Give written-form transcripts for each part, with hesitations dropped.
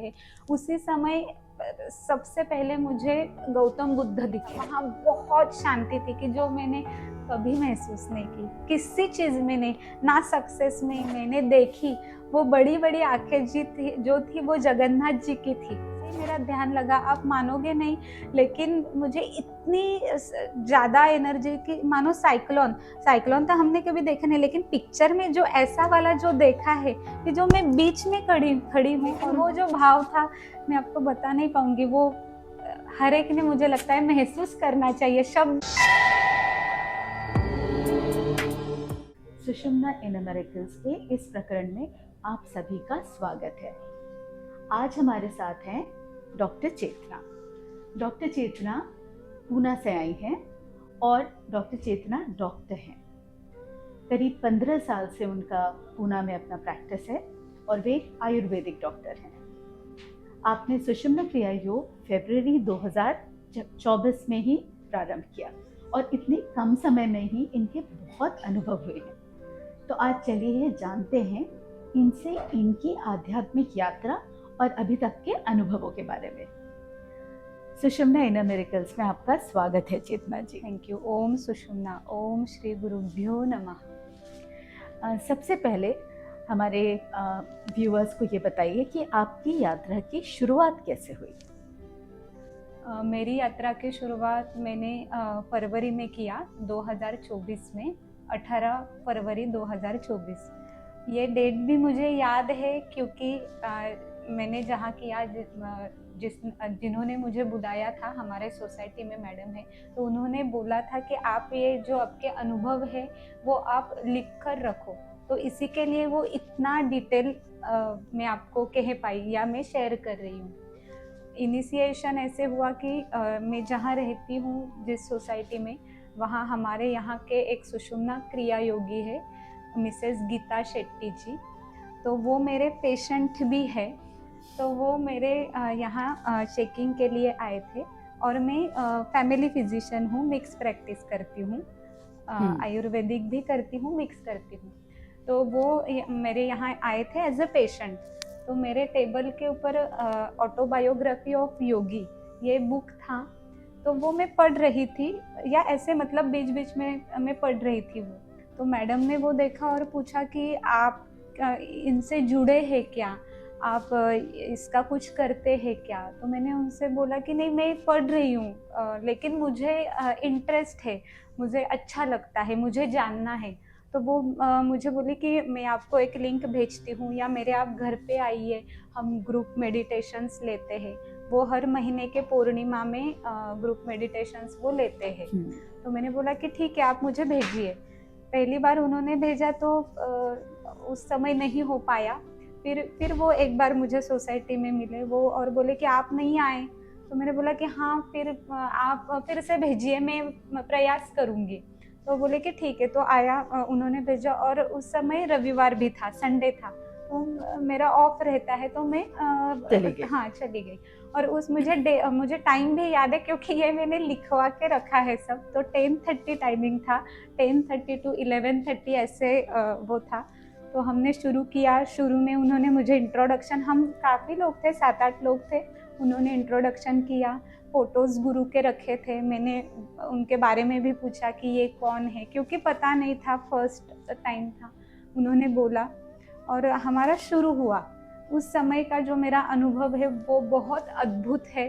है। उसी समय सबसे पहले मुझे गौतम बुद्ध दिखे। वहाँ बहुत शांति थी कि जो मैंने कभी महसूस नहीं की, किसी चीज़ में नहीं, ना सक्सेस में मैंने देखी। वो बड़ी बड़ी आंखें जो थी वो जगन्नाथ जी की थी। मेरा ध्यान लगा, आप मानोगे नहीं, लेकिन मुझे इतनी ज़्यादा एनर्जी की, मानो साइक्लोन तो हमने कभी देखा नहीं, लेकिन पिक्चर में जो ऐसा वाला जो देखा है कि जो मैं बीच में खड़ी हूँ, और वो जो भाव था मैं आपको बता नहीं पाऊंगी। वो हर एक ने, मुझे लगता है, महसूस करना चाहिए। शब्द। सुषुम्ना इनर मिरेकल्स के इस प्रकरण में आप सभी का स्वागत है। आज हमारे साथ हैं डॉक्टर चेतना। डॉक्टर चेतना पूना से आई हैं और डॉक्टर चेतना डॉक्टर हैं। करीब 15 साल से उनका पूना में अपना प्रैक्टिस है और वे आयुर्वेदिक डॉक्टर हैं। आपने सुषुम्ना क्रिया योग फरवरी 2024 में ही प्रारंभ किया और इतने कम समय में ही इनके बहुत अनुभव हुए हैं। तो आज चलिए जानते हैं इनसे इनकी आध्यात्मिक यात्रा और अभी तक के अनुभवों के बारे में। सुषुम्ना इनर मिरेकल्स में आपका स्वागत है चेतना जी। Thank you. ओम सुषुम्ना, ओम श्री गुरुभ्यो नमः। सबसे पहले हमारे व्यूअर्स को ये बताइए कि आपकी यात्रा की शुरुआत कैसे हुई? मेरी यात्रा की शुरुआत मैंने फरवरी में किया, 2024 में, 18 फरवरी 2024। ये डेट भी मुझे याद है क्योंकि मैंने जहाँ किया, जिन्होंने मुझे बुलाया था, हमारे सोसाइटी में मैडम है, तो उन्होंने बोला था कि आप ये जो आपके अनुभव है वो आप लिख कर रखो। तो इसी के लिए वो इतना डिटेल मैं आपको कह पाई या मैं शेयर कर रही हूँ। इनिशिएशन ऐसे हुआ कि मैं जहाँ रहती हूँ, जिस सोसाइटी में, वहाँ हमारे यहाँ के एक सुषुम्ना क्रिया योगी है, मिसेस गीता शेट्टी जी। तो वो मेरे पेशेंट भी है। तो वो मेरे यहाँ चेकिंग के लिए आए थे और मैं फैमिली फिजिशियन हूँ, मिक्स प्रैक्टिस करती हूँ, आयुर्वेदिक भी करती हूँ, मिक्स करती हूँ। तो वो मेरे यहाँ आए थे एज अ पेशेंट। तो मेरे टेबल के ऊपर ऑटोबायोग्राफी ऑफ योगी ये बुक था। तो वो मैं पढ़ रही थी, या ऐसे मतलब बीच बीच में मैं पढ़ रही थी वो। तो मैडम ने वो देखा और पूछा कि आप इनसे जुड़े हैं क्या, आप इसका कुछ करते हैं क्या? तो मैंने उनसे बोला कि नहीं, मैं पढ़ रही हूँ, लेकिन मुझे इंटरेस्ट है, मुझे अच्छा लगता है, मुझे जानना है। तो वो मुझे बोली कि मैं आपको एक लिंक भेजती हूँ, या मेरे आप घर पे आइए, हम ग्रुप मेडिटेशंस लेते हैं। वो हर महीने के पूर्णिमा में ग्रुप मेडिटेशंस वो लेते हैं। तो मैंने बोला कि ठीक है, आप मुझे भेजिए। पहली बार उन्होंने भेजा तो उस समय नहीं हो पाया। फिर वो एक बार मुझे सोसाइटी में मिले वो, और बोले कि आप नहीं आए। तो मैंने बोला कि हाँ, फिर आप फिर से भेजिए, मैं प्रयास करूँगी। तो बोले कि ठीक है। तो आया, उन्होंने भेजा, और उस समय रविवार भी था, संडे था, तो मेरा ऑफ रहता है, तो मैं चली गई। और मुझे टाइम भी याद है क्योंकि ये मैंने लिखवा के रखा है सब। तो 10:30 टाइमिंग था, 10:30 to 11:30 ऐसे वो था। तो हमने शुरू किया। शुरू में उन्होंने मुझे इंट्रोडक्शन, हम काफ़ी लोग थे, 7-8 लोग थे, उन्होंने इंट्रोडक्शन किया। फ़ोटोज़ गुरु के रखे थे, मैंने उनके बारे में भी पूछा कि ये कौन है, क्योंकि पता नहीं था, फर्स्ट टाइम था। उन्होंने बोला और हमारा शुरू हुआ। उस समय का जो मेरा अनुभव है वो बहुत अद्भुत है।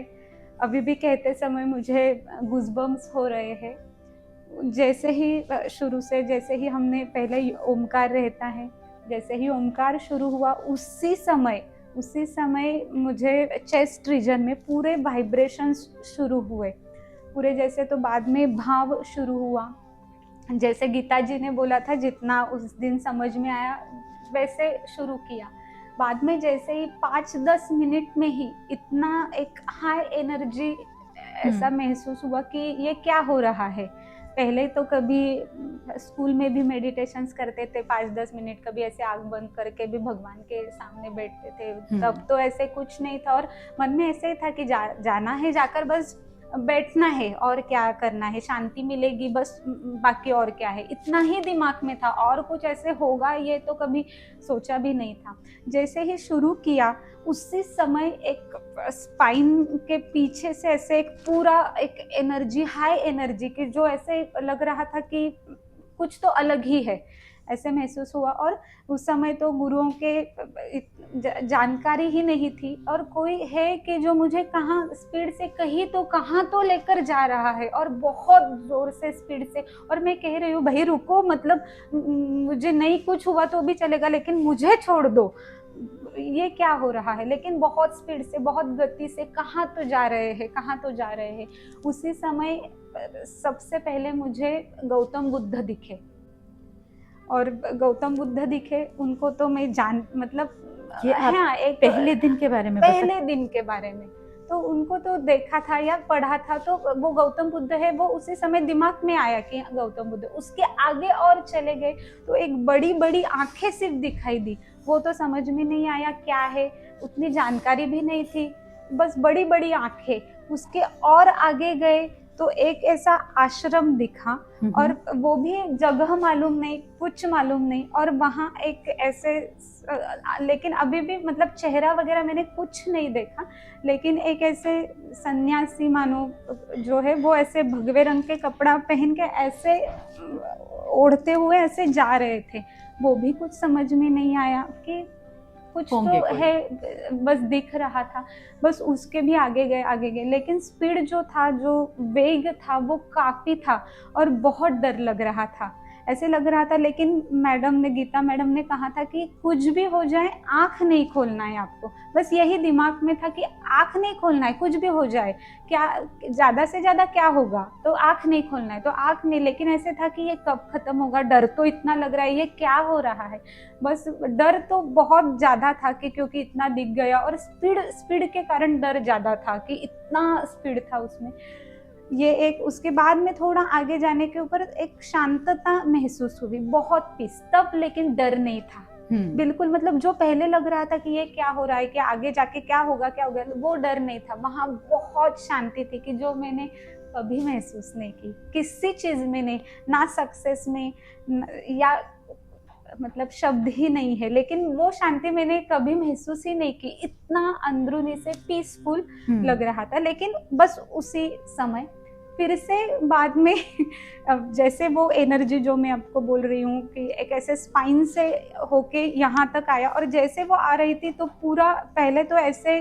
अभी भी कहते समय मुझे गूज़बम्स हो रहे हैं। जैसे ही शुरू से, जैसे ही हमने पहले ओमकार रहता है, जैसे ही ओमकार शुरू हुआ, उसी समय मुझे चेस्ट रीजन में पूरे वाइब्रेशंस शुरू हुए पूरे। जैसे तो बाद में भाव शुरू हुआ, जैसे गीता जी ने बोला था, जितना उस दिन समझ में आया वैसे शुरू किया। बाद में जैसे ही 5-10 मिनट में ही इतना एक हाई एनर्जी ऐसा महसूस हुआ कि ये क्या हो रहा है। पहले तो कभी स्कूल में भी मेडिटेशंस करते थे 5-10 मिनट, कभी ऐसे आँख बंद करके भी भगवान के सामने बैठते थे, तब तो ऐसे कुछ नहीं था। और मन में ऐसे ही था कि जाना है, जाकर बस बैठना है और क्या करना है, शांति मिलेगी बस, बाकी और क्या है, इतना ही दिमाग में था। और कुछ ऐसे होगा ये तो कभी सोचा भी नहीं था। जैसे ही शुरू किया उसी समय एक स्पाइन के पीछे से ऐसे एक पूरा एक एनर्जी, हाई एनर्जी की, जो ऐसे लग रहा था कि कुछ तो अलग ही है, ऐसे महसूस हुआ। और उस समय तो गुरुओं के जानकारी ही नहीं थी, और कोई है कि जो मुझे कहाँ स्पीड से कहाँ तो लेकर जा रहा है, और बहुत जोर से स्पीड से। और मैं कह रही हूँ भाई रुको, मतलब मुझे नहीं कुछ हुआ तो भी चलेगा, लेकिन मुझे छोड़ दो, ये क्या हो रहा है। लेकिन बहुत स्पीड से, बहुत गति से कहाँ तो जा रहे हैं। उसी समय सबसे पहले मुझे गौतम बुद्ध दिखे, और गौतम बुद्ध दिखे उनको तो मैं ये हाँ, एक पहले दिन के बारे में पहले दिन के बारे में तो उनको तो देखा था या पढ़ा था, तो वो गौतम बुद्ध है, वो उसी समय दिमाग में आया कि गौतम बुद्ध। उसके आगे और चले गए तो एक बड़ी बड़ी आंखें सिर्फ दिखाई दी, वो तो समझ में नहीं आया क्या है, उतनी जानकारी भी नहीं थी, बस बड़ी बड़ी आंखें। उसके और आगे गए तो एक ऐसा आश्रम दिखा, और वो भी जगह मालूम नहीं, कुछ मालूम नहीं। और वहाँ एक ऐसे, लेकिन अभी भी मतलब चेहरा वगैरह मैंने कुछ नहीं देखा, लेकिन एक ऐसे सन्यासी मानो जो है, वो ऐसे भगवे रंग के कपड़ा पहन के ऐसे ओढ़ते हुए ऐसे जा रहे थे। वो भी कुछ समझ में नहीं आया कि कुछ तो है, बस दिख रहा था। बस उसके भी आगे गए, लेकिन स्पीड जो था, जो वेग था, वो काफी था, और बहुत डर लग रहा था, ऐसे लग रहा था। लेकिन गीता मैडम ने कहा था कि कुछ भी हो जाए आंख नहीं खोलना है आपको, बस यही दिमाग में था कि आंख नहीं खोलना है, कुछ भी हो जाए, क्या ज्यादा से ज्यादा क्या होगा, तो आंख नहीं खोलना है, तो आंख नहीं। लेकिन ऐसे था कि ये कब खत्म होगा, डर तो इतना लग रहा है, ये क्या हो रहा है। बस डर तो बहुत ज्यादा था कि क्योंकि इतना दिख गया, और स्पीड के कारण डर ज्यादा था कि इतना स्पीड था उसमें। ये एक, उसके बाद में थोड़ा आगे जाने के ऊपर एक शांतता महसूस हुई, बहुत पीस तब, लेकिन डर नहीं था बिल्कुल। मतलब जो पहले लग रहा था कि ये क्या हो रहा है, कि आगे जाके क्या होगा, वो डर नहीं था। वहाँ बहुत शांति थी कि जो मैंने कभी महसूस नहीं की किसी चीज में, नहीं, ना सक्सेस में, या मतलब शब्द ही नहीं है, लेकिन वो शांति मैंने कभी महसूस ही नहीं की। इतना अंदरूनी से पीसफुल लग रहा था। लेकिन बस उसी समय फिर से बाद में अब जैसे वो एनर्जी जो मैं आपको बोल रही हूँ कि एक ऐसे स्पाइन से होके यहाँ तक आया, और जैसे वो आ रही थी तो पूरा, पहले तो ऐसे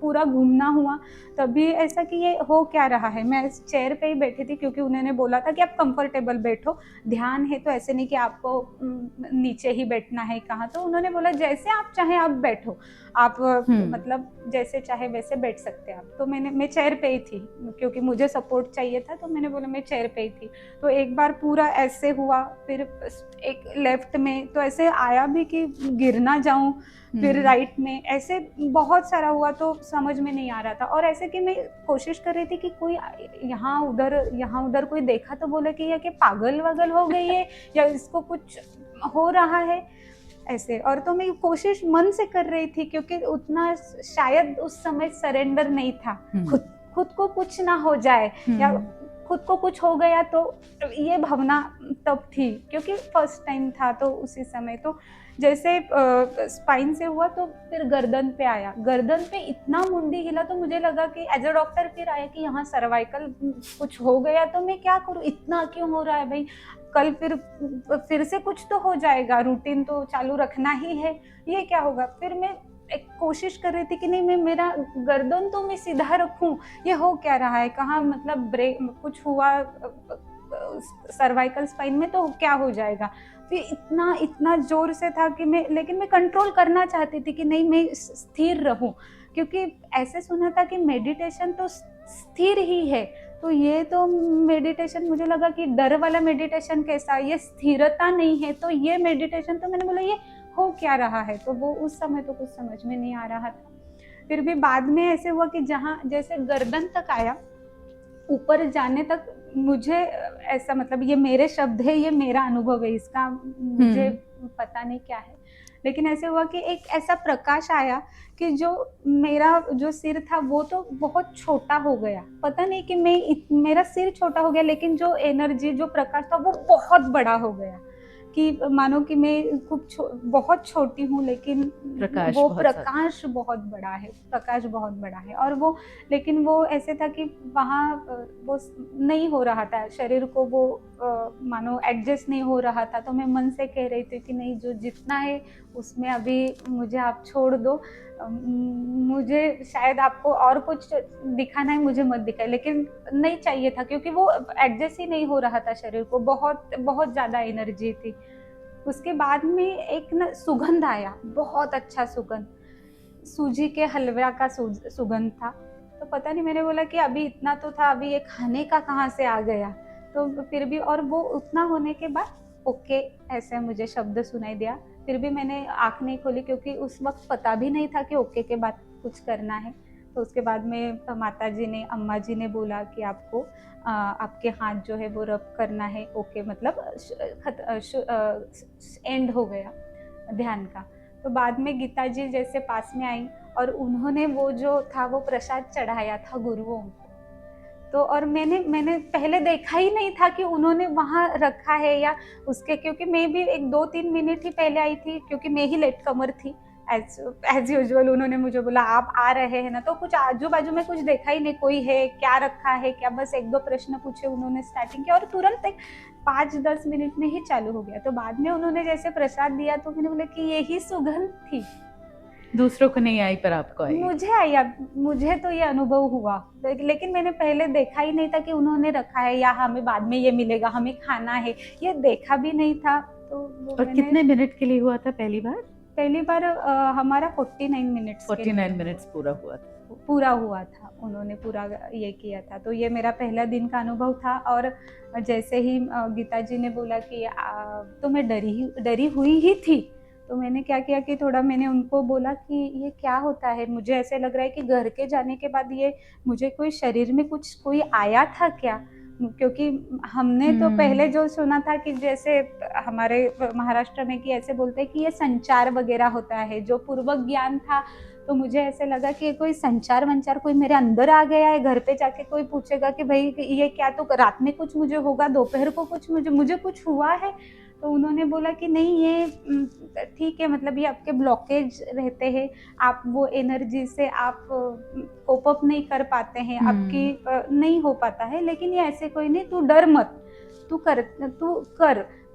पूरा घूमना हुआ, तभी ऐसा कि ये हो क्या रहा है। मैं इस चेयर पे ही बैठी थी, क्योंकि उन्होंने बोला था कि आप कंफर्टेबल बैठो, ध्यान है तो ऐसे नहीं कि आपको नीचे ही बैठना है कहाँ। तो उन्होंने बोला जैसे आप चाहें आप बैठो, आप मतलब जैसे चाहे वैसे बैठ सकते हैं आप। तो मैं चेयर पे ही थी, क्योंकि मुझे सपोर्ट चाहिए था, तो मैंने बोला मैं चेयर पे ही थी। तो एक बार पूरा ऐसे हुआ, फिर एक लेफ्ट में तो ऐसे आया भी कि गिर ना जाऊं, फिर राइट में, ऐसे बहुत सारा हुआ, तो समझ में नहीं आ रहा था। और ऐसे कि मैं कोशिश कर रही थी कि कोई यहाँ उधर कोई देखा तो बोले कि ये कि पागल वगल हो गई है, या इसको कुछ हो रहा है ऐसे। और तो मैं कोशिश मन से कर रही थी, क्योंकि उतना शायद उस समय सरेंडर नहीं था, खुद को कुछ ना हो जाए, या खुद को कुछ हो गया, तो ये भावना तब थी, क्योंकि फर्स्ट टाइम था। तो उसी समय तो जैसे स्पाइन से हुआ, तो फिर गर्दन पे आया, गर्दन पे इतना मुंडी हिला, तो मुझे लगा कि एज अ डॉक्टर फिर आया कि यहाँ सर्वाइकल कुछ हो गया, तो मैं क्या करूँ, इतना क्यों हो रहा है भाई, कल फिर से कुछ तो हो जाएगा, रूटीन तो चालू रखना ही है, ये क्या होगा। फिर मैं एक कोशिश कर रही थी कि नहीं, मैं मेरा गर्दन तो मैं सीधा रखूं, ये हो क्या रहा है, कहाँ मतलब ब्रेक कुछ हुआ सर्वाइकल स्पाइन में तो क्या हो जाएगा। फिर इतना जोर से था कि लेकिन मैं कंट्रोल करना चाहती थी कि नहीं, मैं स्थिर रहूं, क्योंकि ऐसे सुना था कि मेडिटेशन तो स्थिर ही है। तो ये तो मेडिटेशन, मुझे लगा कि डर वाला मेडिटेशन कैसा, ये स्थिरता नहीं है, तो ये मेडिटेशन, तो मैंने बोला ये हो क्या रहा है। तो वो उस समय तो कुछ समझ में नहीं आ रहा था। फिर भी बाद में ऐसे हुआ कि जहाँ जैसे गर्दन तक आया, ऊपर जाने तक मुझे ऐसा, मतलब ये मेरे शब्द है, ये मेरा अनुभव है, इसका मुझे पता नहीं क्या है, लेकिन ऐसे हुआ कि एक ऐसा प्रकाश आया कि जो मेरा जो सिर था वो तो बहुत छोटा हो गया, पता नहीं कि मेरा सिर छोटा हो गया, लेकिन जो एनर्जी जो प्रकाश था वो बहुत बड़ा हो गया, कि मानो कि मैं बहुत छोटी हूँ, लेकिन प्रकाश वो बहुत प्रकाश बहुत बड़ा है, प्रकाश बहुत बड़ा है। और वो, लेकिन वो ऐसे था कि वहाँ वो नहीं हो रहा था, शरीर को वो मानो एडजस्ट नहीं हो रहा था। तो मैं मन से कह रही थी कि नहीं, जो जितना है उसमें अभी मुझे आप छोड़ दो, मुझे शायद आपको और कुछ दिखाना है, मुझे मत दिखाए। लेकिन नहीं चाहिए था, क्योंकि वो एडजस्ट ही नहीं हो रहा था शरीर को, बहुत बहुत ज़्यादा एनर्जी थी। उसके बाद में एक ना सुगंध आया, बहुत अच्छा सुगंध, सूजी के हलवा का सुगंध था। तो पता नहीं, मैंने बोला कि अभी इतना तो था, अभी ये खाने का कहाँ से आ गया। तो फिर भी, और वो उतना होने के बाद ओके ऐसे मुझे शब्द सुनाई दिया। फिर भी मैंने आँख नहीं खोली, क्योंकि उस वक्त पता भी नहीं था कि ओके के बाद कुछ करना है। तो उसके बाद में माता जी ने, अम्मा जी ने बोला कि आपको आपके हाथ जो है वो रब करना है, ओके मतलब एंड हो गया ध्यान का। तो बाद में गीता जी जैसे पास में आई और उन्होंने वो जो था वो प्रसाद चढ़ाया था गुरुओं को। तो और मैंने पहले देखा ही नहीं था कि उन्होंने वहाँ रखा है या उसके, क्योंकि मैं भी एक 2-3 मिनट ही पहले आई थी, क्योंकि मैं ही लेट कमर थी एज यूजुअल। उन्होंने मुझे बोला आप आ रहे हैं ना, तो कुछ आजू बाजू में कुछ देखा ही नहीं, कोई है क्या, रखा है क्या, बस 1-2 प्रश्न पूछे उन्होंने स्टार्टिंग किया और तुरंत एक 5-10 मिनट में ही चालू हो गया। तो बाद में उन्होंने जैसे प्रसाद दिया तो मैंने बोला कि यही सुगंध थी। दूसरों को नहीं आई पर आपको आई? मुझे आया, मुझे तो ये अनुभव हुआ, लेकिन मैंने पहले देखा ही नहीं था कि उन्होंने रखा है या हमें बाद में ये मिलेगा, हमें खाना है, ये देखा भी नहीं था। तो वो और कितने मिनट के लिए हुआ था पहली बार? पहली बार हमारा 49 मिनट्स 49 मिनट्स पूरा हुआ था। उन्होंने पूरा ये किया था। तो ये मेरा पहला दिन का अनुभव था। और जैसे ही गीता जी ने बोला कि तो मैं डरी हुई ही थी। तो मैंने क्या किया कि थोड़ा मैंने उनको बोला कि ये क्या होता है, मुझे ऐसे लग रहा है कि घर के जाने के बाद ये मुझे कोई शरीर में कुछ कोई आया था क्या, क्योंकि हमने तो पहले जो सुना था कि जैसे हमारे महाराष्ट्र में कि ऐसे बोलते हैं कि ये संचार वगैरह होता है, जो पूर्वक ज्ञान था। तो मुझे ऐसे लगा कि कोई संचार वंचार कोई मेरे अंदर आ गया है, घर पे जाके कोई पूछेगा कि भाई ये क्या, तो रात में कुछ मुझे होगा, दोपहर को कुछ मुझे कुछ हुआ है। तो उन्होंने बोला कि नहीं, ये ठीक है, मतलब ये आपके ब्लॉकेज रहते हैं, आप वो एनर्जी से आप कोप अप नहीं कर पाते हैं, आपकी नहीं हो पाता है, लेकिन ये ऐसे कोई नहीं, तू डर मत,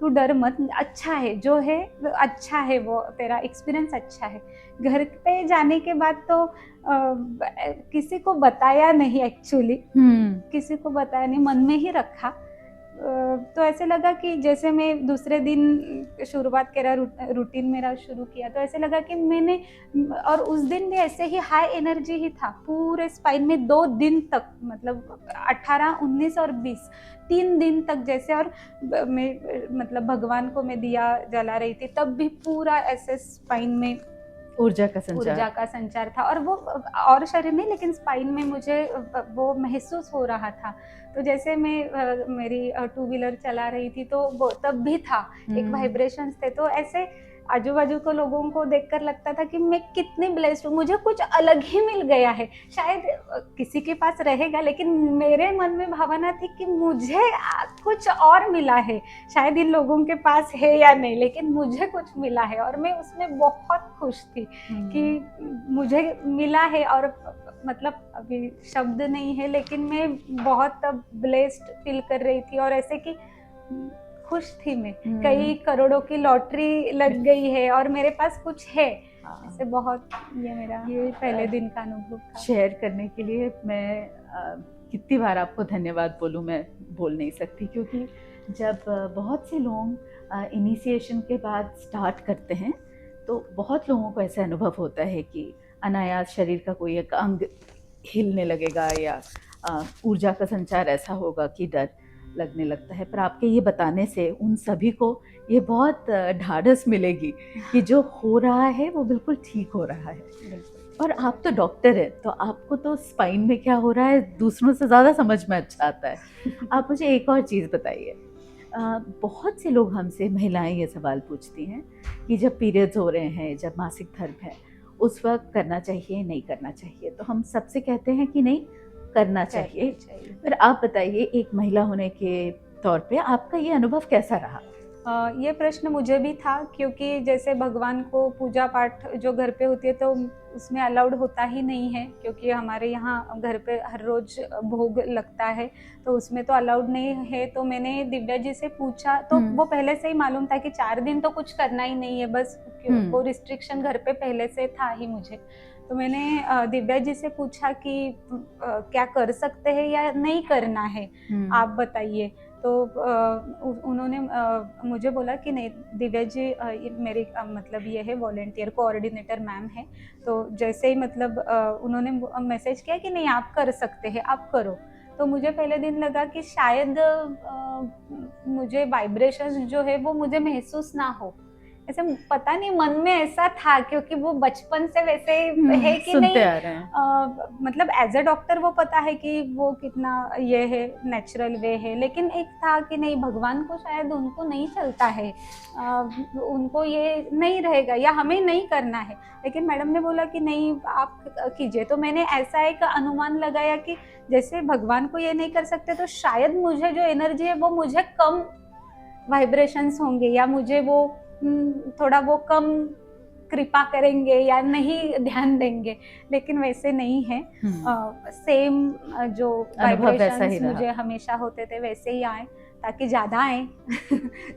तू डर मत, अच्छा है जो है अच्छा है, वो तेरा एक्सपीरियंस अच्छा है। घर पे जाने के बाद तो किसी को बताया नहीं, एक्चुअली किसी को बताया नहीं, मन में ही रखा। तो ऐसे लगा कि जैसे मैं दूसरे दिन शुरुआत करा, रूटीन मेरा शुरू किया, तो ऐसे लगा कि मैंने, और उस दिन भी ऐसे ही हाई एनर्जी ही था पूरे स्पाइन में 2 दिन तक, मतलब 18, 19 और 20, 3 दिन तक जैसे। और मैं मतलब भगवान को मैं दिया जला रही थी, तब भी पूरा ऐसे स्पाइन में ऊर्जा का संचार था। और वो और शरीर नहीं, लेकिन स्पाइन में मुझे वो महसूस हो रहा था। तो जैसे मैं मेरी 2 व्हीलर चला रही थी, तो वो तब भी था, एक वाइब्रेशंस थे। तो ऐसे आजू बाजू को लोगों को देखकर लगता था कि मैं कितनी ब्लेस्ड हूँ, मुझे कुछ अलग ही मिल गया है। शायद किसी के पास रहेगा, लेकिन मेरे मन में भावना थी कि मुझे कुछ और मिला है, शायद इन लोगों के पास है या नहीं, लेकिन मुझे कुछ मिला है। और मैं उसमें बहुत खुश थी कि मुझे मिला है। और मतलब अभी शब्द नहीं है, लेकिन मैं बहुत ब्लेस्ड फील कर रही थी, और ऐसे कि खुश थी मैं, कई करोड़ों की लॉटरी लग गई है और मेरे पास कुछ है। ऐसे बहुत, ये मेरा पहले दिन का अनुभव था। शेयर करने के लिए मैं कितनी बार आपको धन्यवाद बोलूं, मैं बोल नहीं सकती, क्योंकि जब बहुत से लोग इनिशिएशन के बाद स्टार्ट करते हैं तो बहुत लोगों को ऐसा अनुभव होता है कि अनायास शरीर का कोई एक अंग हिलने लगेगा या ऊर्जा का संचार ऐसा होगा कि डर लगने लगता है। पर आपके ये बताने से उन सभी को ये बहुत ढाढ़स मिलेगी कि जो हो रहा है वो बिल्कुल ठीक हो रहा है। और आप तो डॉक्टर हैं, तो आपको तो स्पाइन में क्या हो रहा है दूसरों से ज़्यादा समझ में अच्छा आता है। आप मुझे एक और चीज़ बताइए, बहुत से लोग हमसे, महिलाएं ये सवाल पूछती हैं कि जब पीरियड्स हो रहे हैं, जब मासिक धर्म है, उस वक्त करना चाहिए नहीं करना चाहिए। तो हम सबसे कहते हैं कि नहीं करना चाहिए। पर आप बताइए, एक महिला होने के तौर पे आपका ये अनुभव कैसा रहा? ये प्रश्न मुझे भी था, क्योंकि जैसे भगवान को पूजा पाठ जो घर पे होती है तो उसमें अलाउड होता ही नहीं है, क्योंकि हमारे यहाँ घर पे हर रोज भोग लगता है, तो उसमें तो अलाउड नहीं है। तो मैंने दिव्या जी से पूछा, तो वो पहले से ही मालूम था कि 4 दिन तो कुछ करना ही नहीं है, बस वो रिस्ट्रिक्शन घर पे पहले से था ही मुझे। तो मैंने दिव्या जी से पूछा कि क्या कर सकते हैं या नहीं करना है, आप बताइए। तो उन्होंने मुझे बोला कि नहीं दिव्या जी, मेरी मतलब ये है वॉलेंटियर कोऑर्डिनेटर मैम है, तो जैसे ही मतलब उन्होंने मैसेज किया कि नहीं आप कर सकते हैं, आप करो। तो मुझे पहले दिन लगा कि शायद मुझे वाइब्रेशंस जो है वो मुझे महसूस ना हो, ऐसे पता नहीं मन में ऐसा था, क्योंकि वो बचपन से वैसे है कि नहीं आ रहे हैं। मतलब एज अ डॉक्टर वो पता है कि वो कितना ये है नेचुरल वे है, लेकिन एक था कि नहीं भगवान को शायद उनको नहीं चलता है, उनको ये नहीं रहेगा या हमें नहीं करना है। लेकिन मैडम ने बोला कि नहीं आप कीजिए। तो मैंने ऐसा एक अनुमान लगाया कि जैसे भगवान को ये नहीं कर सकते, तो शायद मुझे जो एनर्जी है वो मुझे कम वाइब्रेशंस होंगे, या मुझे वो थोड़ा वो कम कृपा करेंगे या नहीं ध्यान देंगे, लेकिन वैसे नहीं है। सेम जो वाइब्रेशंस मुझे हमेशा होते थे वैसे ही आए, ताकि ज्यादा आए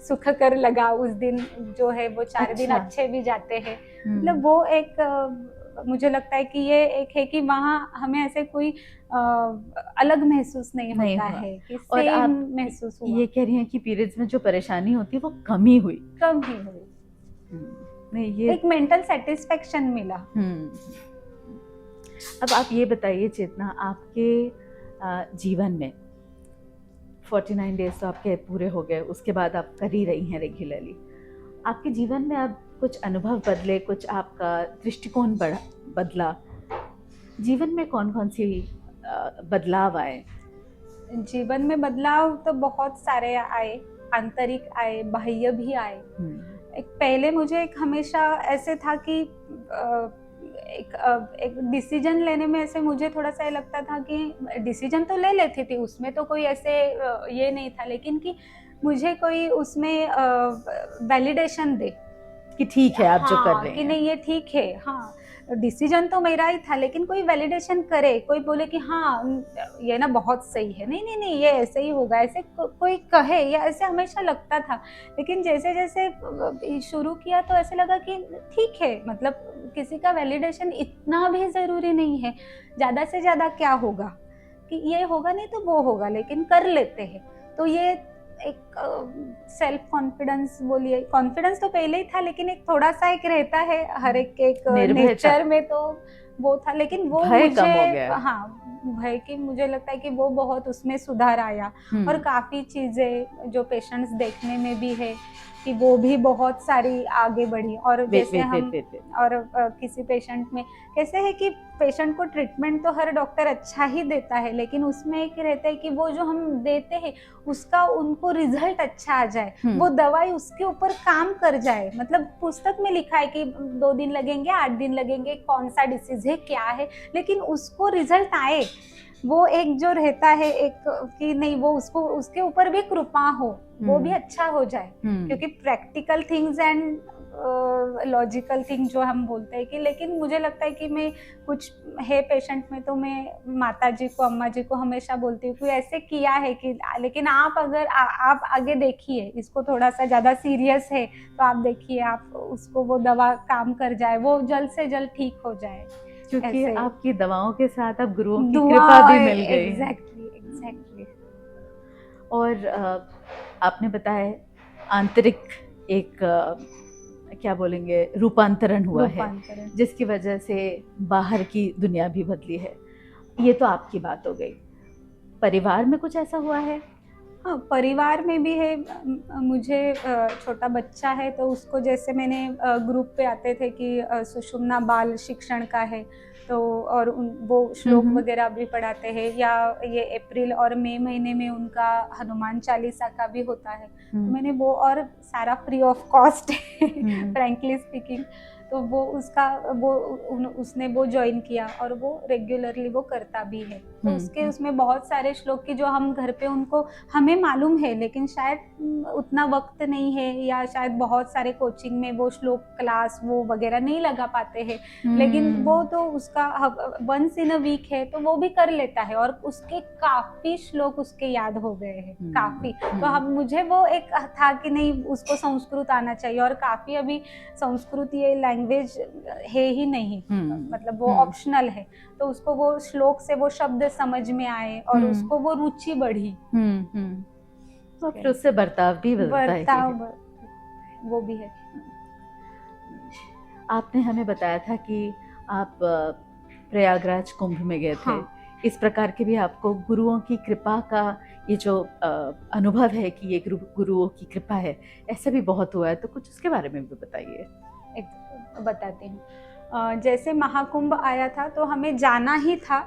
सुख कर लगा उस दिन जो है वो 4 दिन अच्छे भी जाते हैं। मतलब वो एक मुझे लगता है कि ये एक है कि वहाँ हमें ऐसे कोई अलग महसूस नहीं होता है कि और आप महसूस हुआ। ये कह रही हैं कि पीरियड्स में जो परेशानी होती है वो कम ही हुई। नहीं, ये एक मेंटल सेटिस्फेक्शन मिला। अब आप ये बताइए चेतना, आपके जीवन में 49 डेज तो आपके पूरे हो गए, उसके बाद आप कर ही रही हैं रेगुलरली। आपके जीवन में अब कुछ अनुभव बदले, कुछ आपका दृष्टिकोण बदला, जीवन में कौन कौन सी बदलाव आए? जीवन में बदलाव तो बहुत सारे आए, आंतरिक आए, बाह्य भी आए। एक पहले मुझे एक हमेशा ऐसे था कि एक डिसीजन लेने में ऐसे मुझे थोड़ा सा लगता था कि डिसीजन तो ले लेती थी, उसमें तो कोई ऐसे ये नहीं था, लेकिन कि मुझे कोई उसमें वैलिडेशन दे कि ठीक है आप जो कर रहे हैं, कि नहीं ये ठीक है। हाँ, डिसीजन तो मेरा ही था, लेकिन कोई वैलिडेशन करे, कोई बोले कि हाँ ये ना बहुत सही है, नहीं नहीं नहीं ये ऐसे ही होगा, ऐसे कोई कहे, या ऐसे हमेशा लगता था। लेकिन जैसे जैसे शुरू किया तो ऐसे लगा कि ठीक है, मतलब किसी का वैलिडेशन इतना भी ज़रूरी नहीं है, ज़्यादा से ज़्यादा क्या होगा कि ये होगा नहीं तो वो होगा, लेकिन कर लेते हैं। तो ये एक सेल्फ कॉन्फिडेंस बोलिए, कॉन्फिडेंस तो पहले ही था, लेकिन एक थोड़ा सा एक रहता है हर एक नेचर में, तो वो था। लेकिन वो भय कम हो गया। हाँ, भय की मुझे लगता है कि वो बहुत उसमें सुधार आया। और काफ़ी चीज़ें जो पेशेंट्स देखने में भी है कि वो भी बहुत सारी आगे बढ़ी। और जैसे हम और किसी पेशेंट में कैसे है कि पेशेंट को ट्रीटमेंट तो हर डॉक्टर अच्छा ही देता है, लेकिन उसमें एक रहता है कि वो जो हम देते हैं उसका उनको रिजल्ट अच्छा आ जाए, वो दवाई उसके ऊपर काम कर जाए। मतलब पुस्तक में लिखा है कि 2 दिन लगेंगे, 8 दिन लगेंगे, कौन सा डिसीज है क्या है, लेकिन उसको रिजल्ट आए, वो एक जो रहता है एक कि नहीं वो उसको उसके ऊपर भी कृपा हो, वो भी अच्छा हो जाए। क्योंकि practical things and logical thing जो हम बोलते हैं कि, लेकिन मुझे लगता है कि मैं कुछ है पेशेंट में तो मैं माता जी को, अम्मा जी को हमेशा बोलती हूँ कि ऐसे किया है कि, लेकिन आप अगर आप आगे देखिए, इसको थोड़ा सा ज़्यादा सीरियस है तो आप देखिए, आप उसको वो दवा काम कर जाए, वो जल्द से जल्द ठीक हो जाए। क्योंकि आपकी दवाओं के साथ अब गुरुओं की कृपा भी मिल गई। एग्जैक्टली। और आपने बताया आंतरिक एक क्या बोलेंगे रूपांतरण हुआ है, जिसकी वजह से बाहर की दुनिया भी बदली है। ये तो आपकी बात हो गई। परिवार में कुछ ऐसा हुआ है? हाँ, परिवार में भी है। मुझे छोटा बच्चा है, तो उसको जैसे मैंने ग्रुप पे आते थे कि सुषुम्ना बाल शिक्षण का है, तो और वो श्लोक हम्म। वगैरह भी पढ़ाते हैं, या ये अप्रैल और मई महीने में उनका हनुमान चालीसा का भी होता है। तो मैंने वो, और सारा फ्री ऑफ कॉस्ट है फ्रैंकली स्पीकिंग। तो वो उसका उसने वो ज्वाइन किया और वो रेगुलरली वो करता भी है। तो उसके उसमें बहुत सारे श्लोक की जो हम घर पे उनको हमें मालूम है, लेकिन शायद उतना वक्त नहीं है, या शायद बहुत सारे कोचिंग में वो श्लोक क्लास वो वगैरह नहीं लगा पाते हैं, लेकिन वो तो उसका वंस इन अ वीक है तो वो भी कर लेता है, और उसके काफी श्लोक उसके याद हो गए हैं, काफी। तो हम मुझे वो एक था कि नहीं, उसको संस्कृत आना चाहिए, और काफी अभी संस्कृत ये लैंग्वेज है ही नहीं, मतलब वो ऑप्शनल है, तो उसको वो श्लोक से वो शब्द समझ में आए और उसको वो रुचि बढ़ी। तो फिर उससे बर्ताव भी बर्ताव वो भी है। आपने हमें बताया था कि आप प्रयागराज कुंभ में गए थे। हाँ। इस प्रकार के भी आपको गुरुओं की कृपा का ये जो अनुभव है कि ये गुरुओं की कृपा है, ऐसा भी बहुत हुआ है, तो कुछ उसके बारे में भी बताइए। बताती हूँ। जैसे महाकुंभ आया था तो हमें जाना ही था,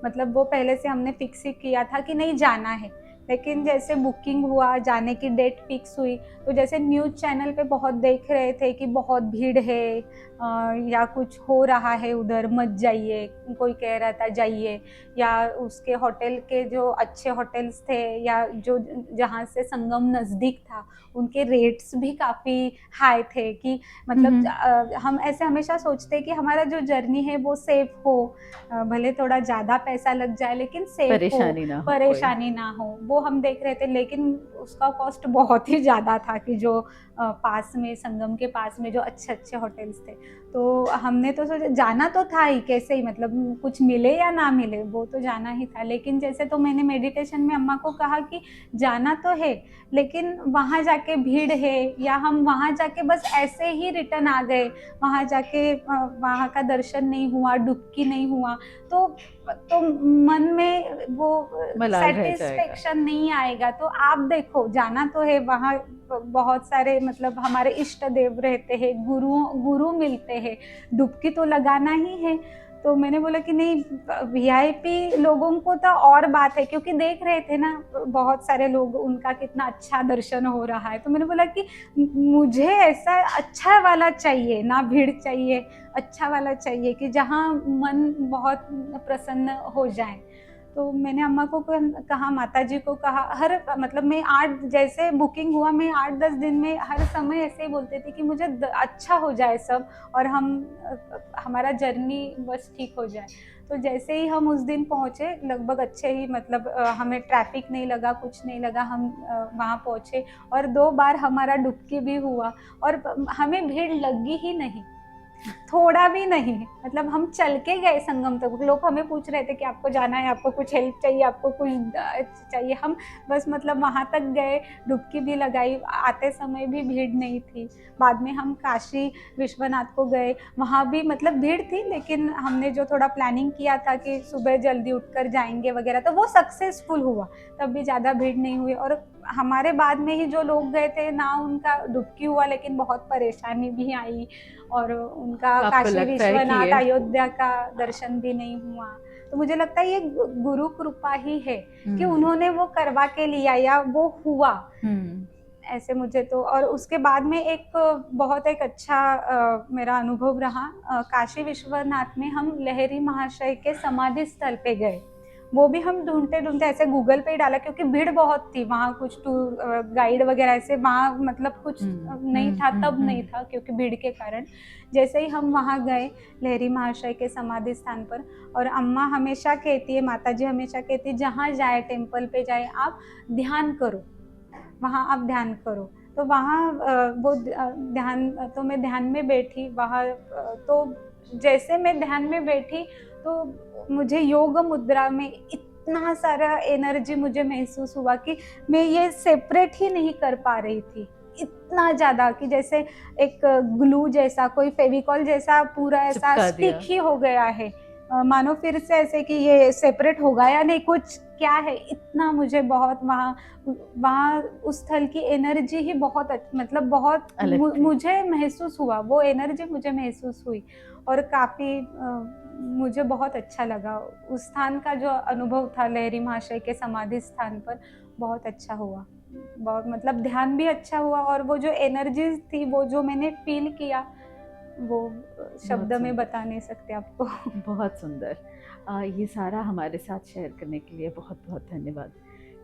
मतलब वो पहले से हमने फिक्स ही किया था कि नहीं जाना है, लेकिन जैसे बुकिंग हुआ, जाने की डेट फिक्स हुई, तो जैसे न्यूज़ चैनल पे बहुत देख रहे थे कि बहुत भीड़ है, या कुछ हो रहा है उधर, मत जाइए, कोई कह रहा था जाइए, या उसके होटल के जो अच्छे होटल्स थे या जो जहाँ से संगम नज़दीक था उनके रेट्स भी काफ़ी हाई थे, कि मतलब हम ऐसे हमेशा सोचते हैं कि हमारा जो जर्नी है वो सेफ हो, भले थोड़ा ज़्यादा पैसा लग जाए लेकिन सेफ हो, परेशानी ना हो, वो हम देख रहे थे। लेकिन उसका कॉस्ट बहुत ही ज़्यादा था कि जो पास में, संगम के पास में जो अच्छे अच्छे होटल्स थे, तो हमने तो सोचा जाना तो था ही, कैसे ही, मतलब कुछ मिले या ना मिले वो तो जाना ही था। लेकिन जैसे तो मैंने मेडिटेशन में अम्मा को कहा कि जाना तो है, लेकिन वहाँ जाके भीड़ है, या हम वहाँ जाके बस ऐसे ही रिटर्न आ गए, वहाँ जाके वहाँ का दर्शन नहीं हुआ, डुबकी नहीं हुआ, तो मन में वो सेटिस्फेक्शन नहीं आएगा। तो आप देखो, जाना तो है, वहाँ बहुत सारे मतलब हमारे इष्ट देव रहते हैं, गुरु मिलते हैं, डुबकी तो लगाना ही है। तो मैंने बोला कि नहीं, वीआईपी लोगों को तो और बात है, क्योंकि देख रहे थे ना बहुत सारे लोग, उनका कितना अच्छा दर्शन हो रहा है। तो मैंने बोला कि मुझे ऐसा अच्छा वाला चाहिए, ना भीड़ चाहिए, अच्छा वाला चाहिए कि जहाँ मन बहुत प्रसन्न हो जाए। तो मैंने अम्मा को कहा, माता जी को कहा, हर मतलब मैं 8 जैसे बुकिंग हुआ, मैं 8-10 दिन में हर समय ऐसे ही बोलती थी कि मुझे अच्छा हो जाए सब, और हमारा जर्नी बस ठीक हो जाए। तो जैसे ही हम उस दिन पहुँचे, लगभग अच्छे ही, मतलब हमें ट्रैफिक नहीं लगा, कुछ नहीं लगा, हम वहाँ पहुँचे, और 2 बार हमारा डुबकी भी हुआ, और हमें भीड़ लगी ही नहीं, थोड़ा भी नहीं। मतलब हम चल के गए संगम तक, लोग हमें पूछ रहे थे कि आपको जाना है, आपको कुछ हेल्प चाहिए, आपको कुछ चाहिए, हम बस मतलब वहाँ तक गए, डुबकी भी लगाई, आते समय भी भीड़ नहीं थी। बाद में हम काशी विश्वनाथ को गए, वहाँ भी मतलब भीड़ थी, लेकिन हमने जो थोड़ा प्लानिंग किया था कि सुबह जल्दी उठकर जाएंगे वगैरह, तो वो सक्सेसफुल हुआ, तब भी ज़्यादा भीड़ नहीं हुई। और हमारे बाद में ही जो लोग गए थे ना, उनका डुबकी हुआ, लेकिन बहुत परेशानी भी आई, और उनका काशी विश्वनाथ अयोध्या का दर्शन भी नहीं हुआ। तो मुझे लगता है ये गुरु कृपा ही है कि उन्होंने वो करवा के लिया, या वो हुआ ऐसे मुझे तो। और उसके बाद में एक बहुत एक अच्छा मेरा अनुभव रहा, काशी विश्वनाथ में हम लहरी महाशय के समाधि स्थल पे गए। वो भी हम ढूंढते ढूंढते ऐसे गूगल पे ही डाला, क्योंकि भीड़ बहुत थी वहाँ, कुछ टूर गाइड वगैरह ऐसे वहाँ मतलब कुछ नहीं था, तब नहीं था, क्योंकि भीड़ के कारण। जैसे ही हम वहाँ गए लहरी महाशय के समाधि स्थान पर, और अम्मा हमेशा कहती है, माता जी हमेशा कहती है, जहाँ जाए टेम्पल पे जाए आप ध्यान करो, वहाँ आप ध्यान करो। तो वहाँ वो ध्यान, तो मैं ध्यान में बैठी वहाँ। तो जैसे मैं ध्यान में बैठी तो मुझे योग मुद्रा में इतना सारा एनर्जी मुझे महसूस हुआ कि मैं ये सेपरेट ही नहीं कर पा रही थी, इतना ज़्यादा कि जैसे एक ग्लू जैसा, कोई फेविकॉल जैसा पूरा ऐसा स्टिक ही हो गया है, मानो फिर से ऐसे कि ये सेपरेट होगा या नहीं, कुछ क्या है, इतना मुझे बहुत वहाँ उस स्थल की एनर्जी ही बहुत मतलब बहुत मुझे महसूस हुआ, वो एनर्जी मुझे महसूस हुई। और काफ़ी मुझे बहुत अच्छा लगा। उस स्थान का जो अनुभव था लहरी महाशय के समाधि स्थान पर, बहुत अच्छा हुआ। बहुत मतलब ध्यान भी अच्छा हुआ, और वो जो एनर्जीज थी, वो जो मैंने फील किया, वो शब्द बहुत में सुंदर। बता नहीं सकते आपको। बहुत सुंदर। ये सारा हमारे साथ शेयर करने के लिए बहुत बहुत धन्यवाद।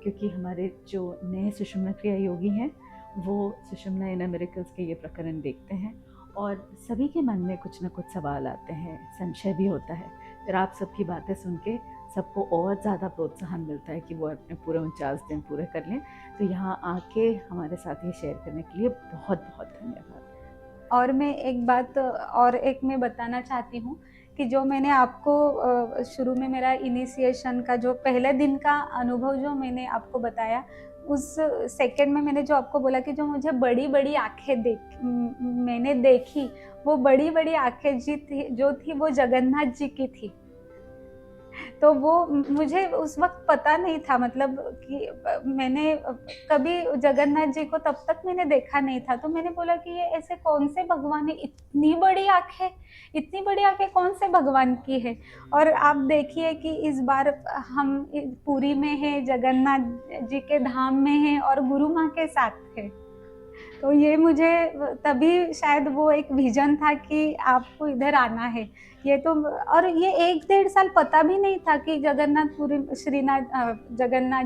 क्योंकि हमारे जो नए सुषुम्ना क्रिया योगी हैं, वो सुषुम्ना इनर मिरेकल्स के ये प्रकरण देखते हैं, और सभी के मन में कुछ ना कुछ सवाल आते हैं, संशय भी होता है। फिर आप सबकी बातें सुन के सबको और ज़्यादा प्रोत्साहन मिलता है कि वो अपने पूरे 49 दिन पूरे कर लें। तो यहाँ आके हमारे साथ ये शेयर करने के लिए बहुत बहुत धन्यवाद। और मैं एक बात और एक मैं बताना चाहती हूँ कि जो मैंने आपको शुरू में मेरा इनिशिएशन का जो पहले दिन का अनुभव जो मैंने आपको बताया, उस सेकंड में मैंने जो आपको बोला कि जो मुझे बड़ी बड़ी आंखें मैंने देखी, वो बड़ी बड़ी आंखें जो थी वो जगन्नाथ जी की थी। तो वो मुझे उस वक्त पता नहीं था, मतलब कि मैंने कभी जगन्नाथ जी को तब तक मैंने देखा नहीं था। तो मैंने बोला कि ये ऐसे कौन से भगवान है, इतनी बड़ी आंखें कौन से भगवान की है। और आप देखिए कि इस बार हम पुरी में है, जगन्नाथ जी के धाम में है और गुरु माँ के साथ है। तो ये मुझे तभी शायद वो एक विजन था कि आपको इधर आना है। ये तो, और ये 1-1.5 साल पता भी नहीं था कि जगन्नाथ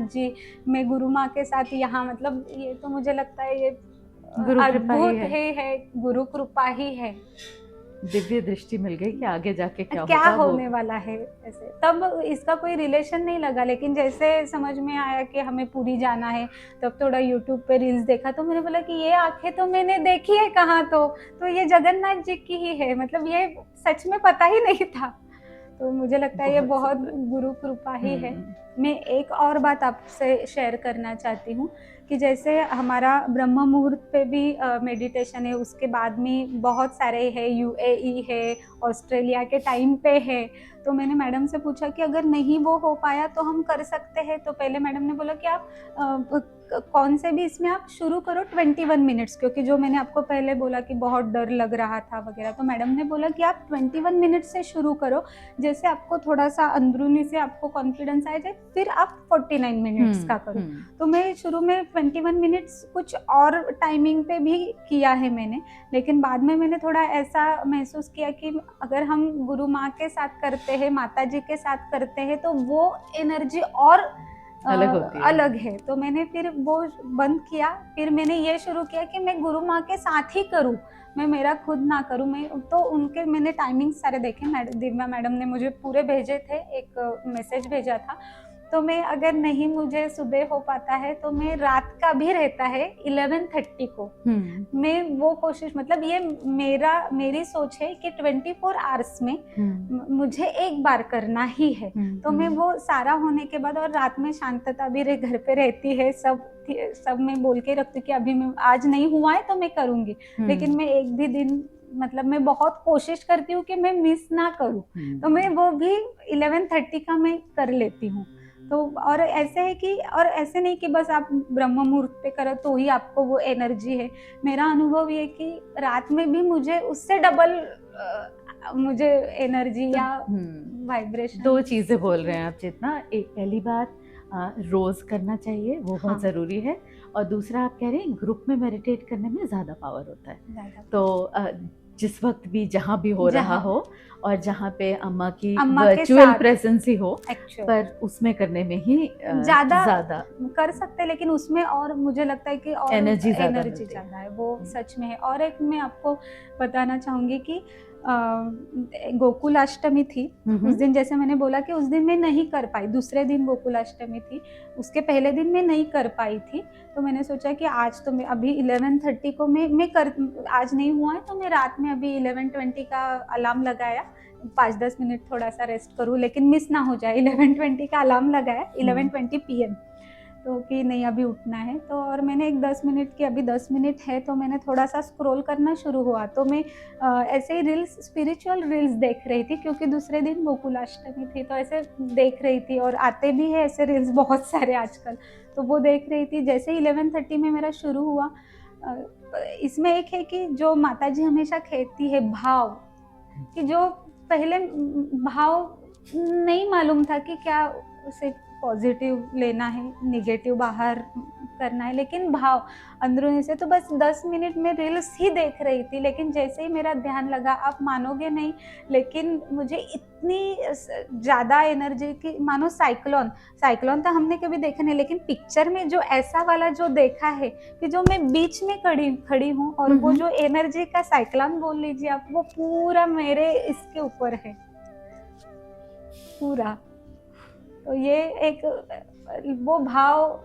जी में गुरु माँ के साथ यहाँ, मतलब ये तो मुझे लगता है ये गुरु कृपा ही अद्भुत है। है, गुरु कृपा ही है। दिव्य दृष्टि मिल गई कि आगे जाके क्या होने वाला है ऐसे। तब इसका कोई रिलेशन नहीं लगा, लेकिन जैसे समझ में आया कि हमें पूरी जाना है, तब थोड़ा यूट्यूब पे रील्स देखा, तो मैंने बोला कि ये आंखें तो मैंने देखी है कहाँ, तो ये जगन्नाथ जी की ही है। मतलब ये सच में पता ही नहीं था। तो मुझे लगता है ये बहुत गुरु कृपा ही है। मैं एक और बात आपसे शेयर करना चाहती हूँ कि जैसे हमारा ब्रह्म मुहूर्त पे भी मेडिटेशन है, उसके बाद में बहुत सारे है, यूएई है, ऑस्ट्रेलिया के टाइम पे है। तो मैंने मैडम से पूछा कि अगर नहीं वो हो पाया तो हम कर सकते हैं। तो पहले मैडम ने बोला कि आप कौन से भी इसमें आप शुरू करो 21 मिनट्स, क्योंकि जो मैंने आपको पहले बोला कि बहुत डर लग रहा था वगैरह, तो मैडम ने बोला कि आप 21 मिनट से शुरू करो, जैसे आपको थोड़ा सा अंदरूनी से आपको कॉन्फिडेंस आ जाए, फिर आप 49 मिनट्स का करो। तो मैं शुरू में 21 मिनट्स कुछ और टाइमिंग पे भी किया है मैंने, लेकिन बाद में मैंने थोड़ा ऐसा महसूस किया कि अगर हम गुरु माँ के साथ करते हैं, माता जी के साथ करते हैं, तो वो एनर्जी और अलग है। तो मैंने फिर वो बंद किया। फिर मैंने ये शुरू किया कि मैं गुरु माँ के साथ ही करूँ, मैं मेरा खुद ना करूँ। मैं तो उनके मैंने टाइमिंग सारे देखे, दिव्या मैडम ने मुझे पूरे भेजे थे, एक मैसेज भेजा था। तो मैं अगर नहीं मुझे सुबह हो पाता है तो मैं रात का भी रहता है 11:30 को, मैं वो कोशिश, मतलब ये मेरी सोच है कि 24 आवर्स में मुझे एक बार करना ही है। तो मैं वो सारा होने के बाद, और रात में शांतता भी घर पे रहती है, सब मैं बोल के रखती हूँ कि अभी मैं आज नहीं हुआ है तो मैं करूँगी, लेकिन मैं एक भी दिन, मतलब मैं बहुत कोशिश करती हूँ कि मैं मिस ना करूँ। तो मैं वो भी 11:30 का मैं कर लेती हूँ। तो और ऐसे है कि, और ऐसे नहीं कि बस आप ब्रह्म मुहूर्त पे करो तो ही आपको वो एनर्जी है। मेरा अनुभव ये कि रात में भी मुझे उससे डबल मुझे एनर्जी या वाइब्रेशन। 2 चीज़ें बोल रहे हैं आप चेतना। एक पहली बात, रोज करना चाहिए, वो बहुत ज़रूरी है। और दूसरा आप कह रहे हैं ग्रुप में मेडिटेट करने में ज़्यादा पावर होता है। तो जिस वक्त भी जहाँ भी हो रहा हो, और जहाँ पे अम्मा की वर्चुअल प्रेजेंस ही हो, पर उसमें करने में ही ज़्यादा कर सकते हैं, लेकिन उसमें और मुझे लगता है कि और एनर्जी ज़्यादा है, वो सच में है। और एक मैं आपको बताना चाहूँगी कि गोकुलाष्टमी थी उस दिन, जैसे मैंने बोला कि उस दिन मैं नहीं कर पाई, दूसरे दिन गोकुलाष्टमी थी, उसके पहले दिन मैं नहीं कर पाई थी। तो मैंने सोचा कि आज तो मैं अभी 11:30 को मैं आज नहीं हुआ है तो मैं रात में अभी 11:20 का अलार्म लगाया, 5-10 मिनट थोड़ा सा रेस्ट करूँ लेकिन मिस ना हो जाए। 11:20 का अलार्म लगाया, 11:20 PM, तो कि नहीं अभी उठना है। तो और मैंने एक 10 मिनट की, अभी 10 मिनट है तो मैंने थोड़ा सा स्क्रॉल करना शुरू हुआ, तो मैं ऐसे ही रील्स, स्पिरिचुअल रील्स देख रही थी, क्योंकि दूसरे दिन गोकुलाष्टमी थी, तो ऐसे देख रही थी, और आते भी है ऐसे रील्स बहुत सारे आजकल, तो वो देख रही थी। जैसे 11:30 में मेरा शुरू हुआ, इसमें एक है कि जो माता जी हमेशा कहती है भाव, कि जो पहले भाव नहीं मालूम था कि क्या उसे पॉजिटिव लेना है, नेगेटिव बाहर करना है, लेकिन भाव अंदरूनी से। तो बस 10 मिनट में रील्स ही देख रही थी, लेकिन जैसे ही मेरा ध्यान लगा, आप मानोगे नहीं, लेकिन मुझे इतनी ज़्यादा एनर्जी की, मानो साइक्लोन तो हमने कभी देखा नहीं, लेकिन पिक्चर में जो ऐसा वाला जो देखा है कि जो मैं बीच में खड़ी हूँ और वो जो एनर्जी का साइक्लोन बोल लीजिए आप, वो पूरा मेरे इसके ऊपर है पूरा। तो ये एक वो भाव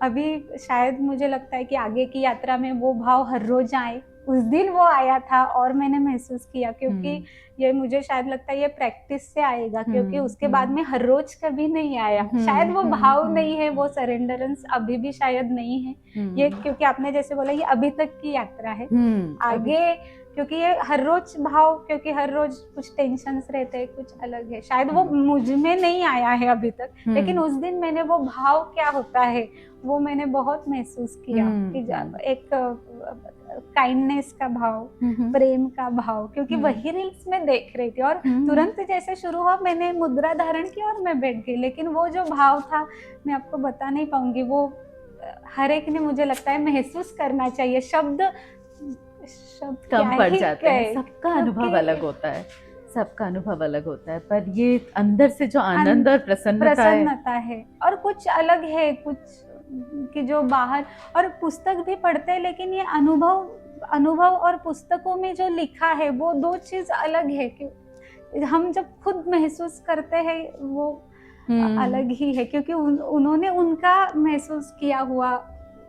अभी शायद मुझे लगता है कि आगे की यात्रा में वो भाव हर रोज आए। उस दिन वो आया था और मैंने महसूस किया, क्योंकि ये मुझे शायद लगता है ये प्रैक्टिस से आएगा, क्योंकि उसके बाद में हर रोज कभी नहीं आया। शायद वो भाव नहीं है, वो सरेंडरेंस अभी भी शायद नहीं है ये, क्योंकि आपने जैसे बोला ये अभी तक की यात्रा है। आगे क्योंकि ये हर रोज भाव, क्योंकि हर रोज कुछ टेंशन्स रहते हैं, कुछ अलग है, शायद वो मुझ में नहीं आया है अभी तक, लेकिन उस दिन मैंने वो भाव क्या होता है वो मैंने बहुत महसूस किया कि एक काइंडनेस का भाव, प्रेम का भाव, क्योंकि वही रील्स में देख रही थी और तुरंत जैसे शुरू हुआ मैंने मुद्रा धारण की और मैं बैठ गई। लेकिन वो जो भाव था मैं आपको बता नहीं पाऊंगी, वो हर एक ने मुझे लगता है महसूस करना चाहिए। शब्द कम पड़ जाते हैं, सबका अनुभव अलग होता है, सबका अनुभव अलग होता है, पर ये अंदर से जो आनंद और प्रसन्नता है और कुछ अलग है, कुछ कि जो बाहर और पुस्तक भी पढ़ते हैं, लेकिन ये अनुभव और पुस्तकों में जो लिखा है वो दो चीज अलग है। कि हम जब खुद महसूस करते हैं वो अलग ही है, क्योंकि उन्होंने उनका महसूस किया हुआ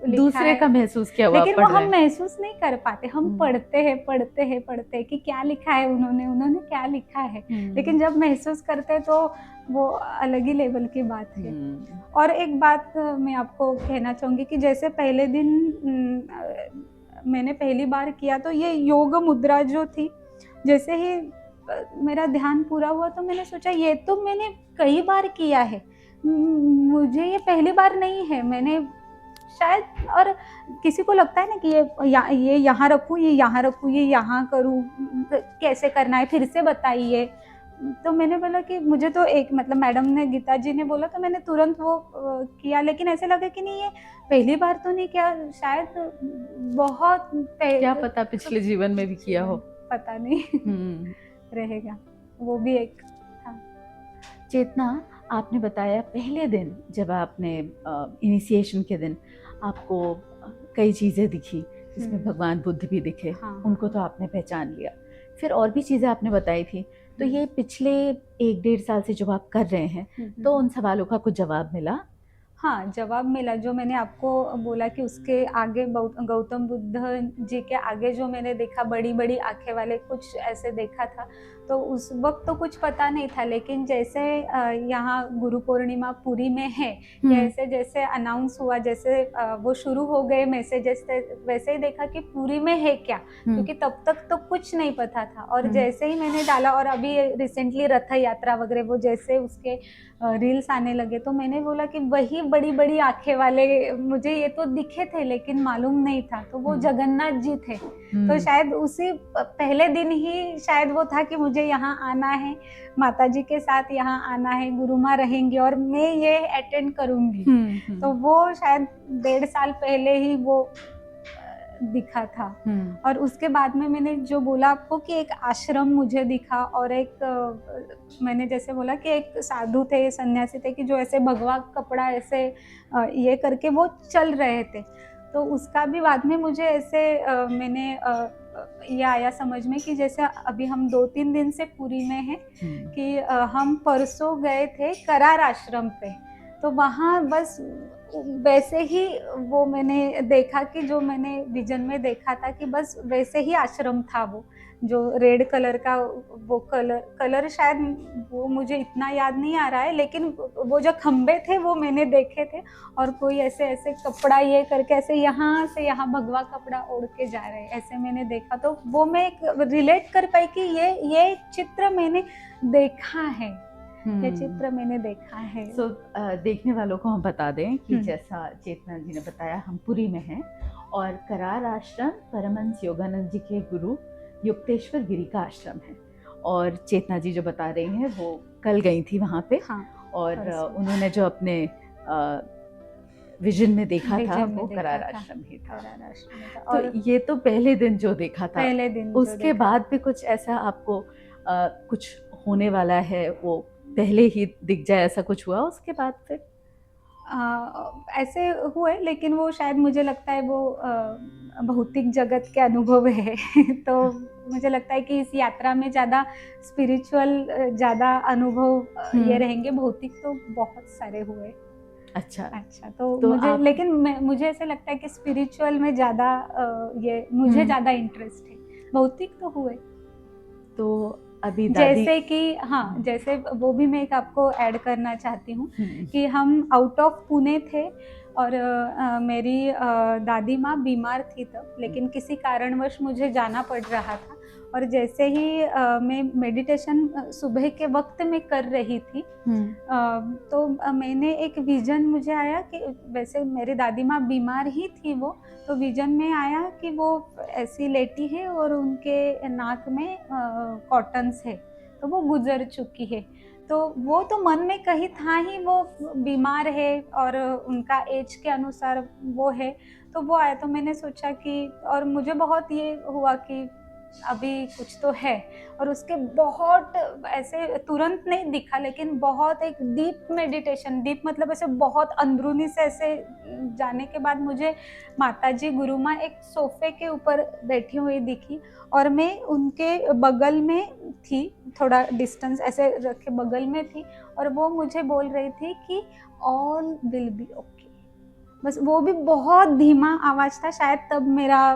दूसरे का महसूस किया हुआ, लेकिन वो हम महसूस नहीं कर पाते। हम पढ़ते हैं कि क्या लिखा है उन्होंने क्या लिखा है, लेकिन जब महसूस करते हैं तो वो अलग ही लेवल की बात है। और एक बात मैं आपको कहना चाहूंगी कि जैसे पहले दिन मैंने पहली बार किया तो ये योग मुद्रा जो थी, जैसे ही मेरा ध्यान पूरा हुआ तो मैंने सोचा ये तो मैंने कई बार किया है, मुझे ये पहली बार नहीं है। मैंने शायद, और किसी को लगता है ना कि ये यहाँ रखूँ, ये यहाँ रखूँ, ये यहाँ करूँ, कैसे करना है फिर से बताइए। तो मैंने बोला कि मुझे तो एक मतलब मैडम ने, गीता जी ने बोला तो मैंने तुरंत वो किया, लेकिन ऐसे लगा कि नहीं ये पहली बार तो नहीं किया, शायद बहुत क्या पता पिछले जीवन में भी किया हो, पता नहीं रहेगा, वो भी एक था। चेतना, आपने बताया पहले दिन जब आपने इनिशिएशन के दिन आपको कई चीज़ें दिखी, जिसमें भगवान बुद्ध भी दिखे, उनको तो आपने पहचान लिया, फिर और भी चीज़ें आपने बताई थी। तो ये पिछले 1-1.5 साल से जो आप कर रहे हैं, तो उन सवालों का कुछ जवाब मिला? हाँ, जवाब मिला। जो मैंने आपको बोला कि उसके आगे गौतम बुद्ध जी के आगे जो मैंने देखा, बड़ी बड़ी आंखें वाले कुछ ऐसे देखा था, तो उस वक्त तो कुछ पता नहीं था। लेकिन जैसे यहाँ गुरु पूर्णिमा पुरी में है, जैसे जैसे अनाउंस हुआ, जैसे वो शुरू हो गए मैसेजेस, वैसे ही देखा कि पुरी में है क्या, क्योंकि तब तक तो कुछ नहीं पता था। और जैसे ही मैंने डाला, और अभी रिसेंटली रथ यात्रा वगैरह वो जैसे उसके रील्स आने लगे, तो मैंने बोला कि वही बड़ी बड़ी आंखें वाले मुझे ये तो दिखे थे लेकिन मालूम नहीं था, तो वो जगन्नाथ जी थे। तो शायद उसी पहले दिन ही शायद वो था कि मुझे यहाँ आना है, माता जी के साथ यहाँ आना है, गुरु माँ रहेंगी और मैं ये अटेंड करूंगी। तो वो शायद 1.5 साल पहले ही वो दिखा था। और उसके बाद में मैंने जो बोला आपको कि एक आश्रम मुझे दिखा, और एक मैंने जैसे बोला कि एक साधु थे, सन्यासी थे, कि जो ऐसे भगवा कपड़ा ऐसे ये करके वो चल रहे थे। तो उसका भी बाद में मुझे ऐसे मैंने ये आया समझ में कि जैसे अभी हम 2-3 दिन से पुरी में हैं, कि हम परसों गए थे करार आश्रम पे, तो वहाँ बस वैसे ही वो मैंने देखा कि जो मैंने विजन में देखा था कि बस वैसे ही आश्रम था, वो जो रेड कलर का वो कलर शायद वो मुझे इतना याद नहीं आ रहा है, लेकिन वो जो खंबे थे वो मैंने देखे थे, और कोई ऐसे ऐसे कपड़ा ये करके ऐसे यहाँ से यहाँ भगवा कपड़ा ओढ़ के जा रहे, ऐसे मैंने देखा। तो वो मैं रिलेट कर पाई कि ये चित्र मैंने देखा है, ये चित्र मैंने देखा है। So, देखने वालों को हम बता दें कि जैसा चेतना जी ने बताया, हम पुरी में हैं और करार आश्रम परमहंस योगानंद जी के गुरु युक्तेश्वर गिरी का आश्रम है, और चेतना जी जो बता रही हैं वो कल गई थी वहाँ पे। हाँ, और परसों। उन्होंने जो अपने विजन में देखा था विजन में वो देखा करार था, आश्रम ही था। करार आश्रम में था। तो और ये तो पहले दिन जो देखा था, पहले दिन जो उसके देखा बाद भी कुछ ऐसा आपको कुछ होने वाला है वो पहले ही दिख जाए, ऐसा कुछ हुआ उसके बाद फिर? ऐसे हुए, लेकिन वो शायद मुझे लगता है वो भौतिक जगत के अनुभव है। तो मुझे लगता है कि इस यात्रा में ज़्यादा स्पिरिचुअल ज़्यादा अनुभव ये रहेंगे, भौतिक तो बहुत सारे हुए। अच्छा, तो तो मुझे आप लेकिन मुझे ऐसे लगता है कि स्पिरिचुअल में ज़्यादा ये मुझे ज़्यादा इंटरेस्ट है, भौतिक तो हुए। तो अभी दादी जैसे कि हाँ, जैसे वो भी मैं एक आपको ऐड करना चाहती हूँ कि हम आउट ऑफ पुणे थे और मेरी दादी माँ बीमार थी तब, लेकिन किसी कारणवश मुझे जाना पड़ रहा था। और जैसे ही मैं मेडिटेशन सुबह के वक्त में कर रही थी, तो मैंने एक विजन मुझे आया कि वैसे मेरी दादी माँ बीमार ही थी वो, तो विजन में आया कि वो ऐसी लेटी है और उनके नाक में कॉटन्स है, तो वो गुजर चुकी है। तो वो तो मन में कहीं था ही, वो बीमार है और उनका एज के अनुसार वो है, तो वो आया। तो मैंने सोचा कि, और मुझे बहुत ये हुआ कि अभी कुछ तो है, और उसके बहुत ऐसे तुरंत नहीं दिखा, लेकिन बहुत एक डीप मेडिटेशन, डीप मतलब ऐसे बहुत अंदरूनी से ऐसे जाने के बाद मुझे माताजी गुरु माँ एक सोफे के ऊपर बैठी हुई दिखी, और मैं उनके बगल में थी, थोड़ा डिस्टेंस ऐसे रखे बगल में थी, और वो मुझे बोल रही थी कि ऑल विल बी ओके। बस वो भी बहुत धीमा आवाज था, शायद तब मेरा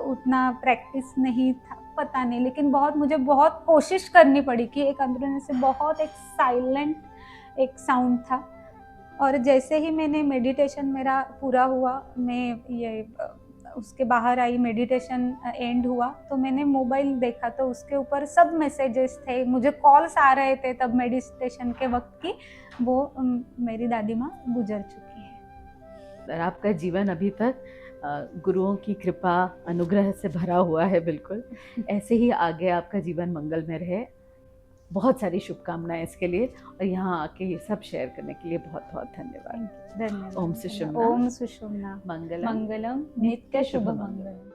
उतना प्रैक्टिस नहीं था, पता नहीं, लेकिन बहुत मुझे बहुत कोशिश करनी पड़ी कि एक अंदरूनी से बहुत एक साइलेंट एक साउंड था। और जैसे ही मैंने मेडिटेशन मेरा पूरा हुआ, मैं ये उसके बाहर आई, मेडिटेशन एंड हुआ, तो मैंने मोबाइल देखा तो उसके ऊपर सब मैसेजेस थे, मुझे कॉल्स आ रहे थे तब मेडिटेशन के वक्त की, वो मेरी दादी माँ गुजर चुकी है। आपका जीवन अभी तक गुरुओं की कृपा अनुग्रह से भरा हुआ है, बिल्कुल ऐसे ही आगे आपका जीवन मंगल में रहे। बहुत सारी शुभकामनाएं इसके लिए, और यहाँ आके ये सब शेयर करने के लिए बहुत बहुत धन्यवाद। धन्यवाद। ओम सुषुम्ना, ओम सुषुम्ना, मंगलम मंगलम नित्य शुभ मंगलम।